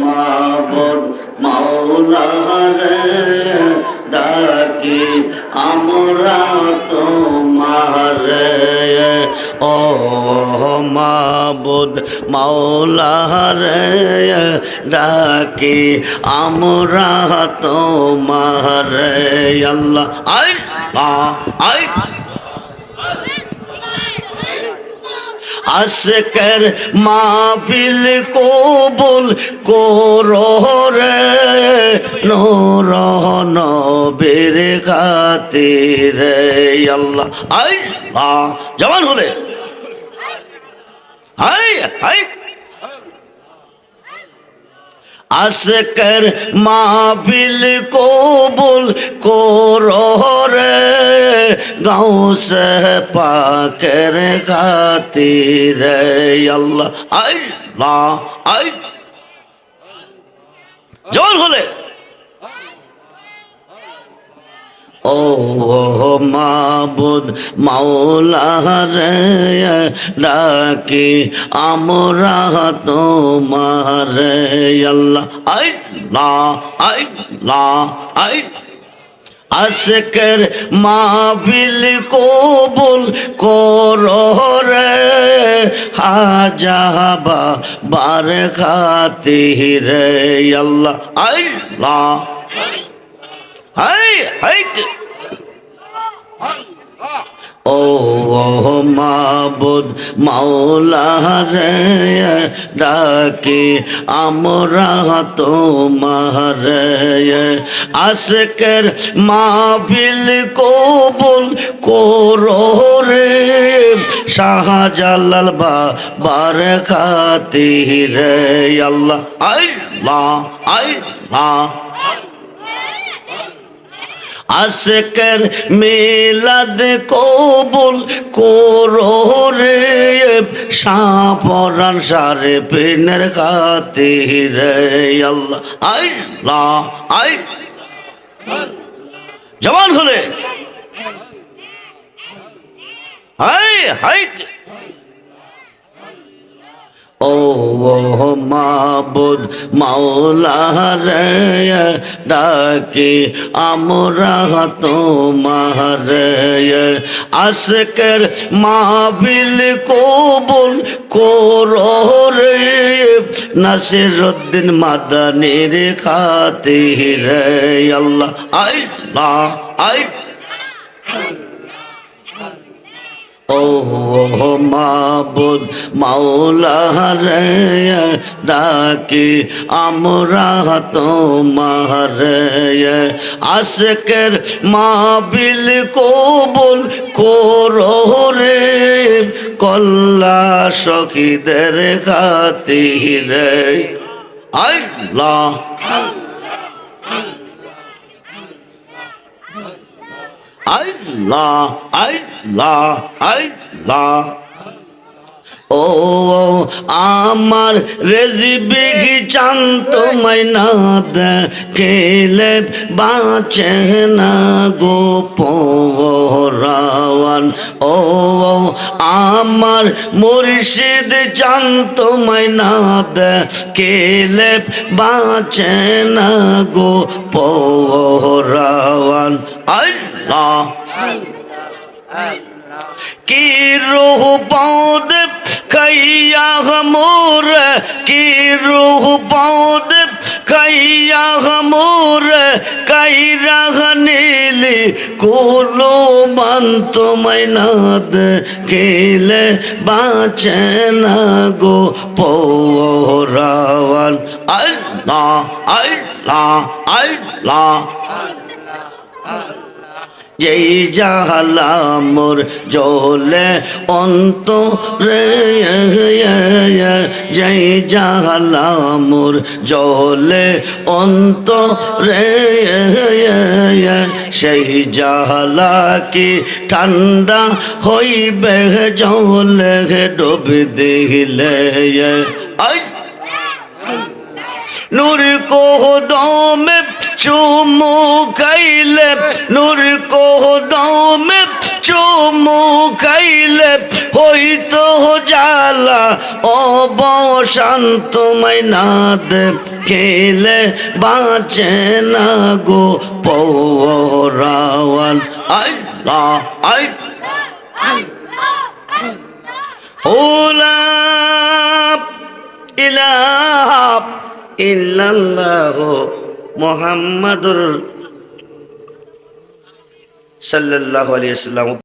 মাবুদ মাওলা রে ডাকি আমরা তোমারে ও মাবুদ মাওলা রে ডাকি আমরা তোমারে আল্লাহ আল্লাহ আশকের মাহফিল কবুল করো রে নূর নবীর খাতিরে আল্লাহ আল্লাহ জবান হলে হাই হাই আশকের মাহফিল কবুল করো রে গাউসে পাকের খাতিরে আল্লাহ আল্লাহ জোর হলে ও মাবুদ মাওলা রে ডাকি আমরা তোমারে আল্লাহ আল্লাহ আল্লাহ আশকের মাহফিল কবুল করো রে হাজাবা বার খাতিরে আল্লাহ আল্লাহ হাই হাই ও মাবুদ মাওলা রে ডাকি আমরা তোমারে আশকের মাহফিল কবুল করো রে শাহজালাল বাবার খাতিরে আল্লাহ আল্লাহ আল্লাহ আশকের মিলাদ কবুল করো রে শাহপরান সারে পিনের খাতিরে আল্লাহ আল্লাহ জবান খুলে হাই হাই ও মাবুদ মাওলা রে ডাকি আমরা তোমারে আশকের মাহফিল কবুল করো রে নাসিরউদ্দিন মাদানির খাতিরে আল্লাহ আল্লাহ ও মাবুদ মাওলা রে ডাকি আমরা তোমারে আশকের মাহফিল কবুল করো রে কল্লা সখীদের খাতিরে আল্লাহ আল্লাহ আল্লাহ আল্লাহ ও আমার রেজিবি চান তোমায় না দেখলে বাঁচে না গো পরাওয়ান ও আমার মুর্শিদ চান তোমায় না দেখলে বাঁচে না গো পরাওয়ান আল্লাহ কি রূহ পাউদ খাইয়া মোর কি রূহ পাউদ খাইয়া মোর কাইরা নীলি কুলো মান তোমায় না দেখলে বাঁচে না গো পরাওয়ান আল্লাহ আল্লাহ আল্লাহ যেই জাহালা মোর জ্বলে অন্তরে যেই জাহালা মোর জ্বলে অন্তরে সেই জাহালা কি ঠান্ডা হইবে জলে ডুব দিলে নূর কোহদমে চুমু খাইলে নূর কোহদমে চুমু খাইলে হইতো জালা অবসান তোমায় না খেলে বাঁচে না গো পরাওয়ান আল্লাহ লা ইলাহা ইল্লাল্লাহ মুহাম্মাদুর সাল্লাল্লাহু আলাইহি ওয়াসাল্লাম।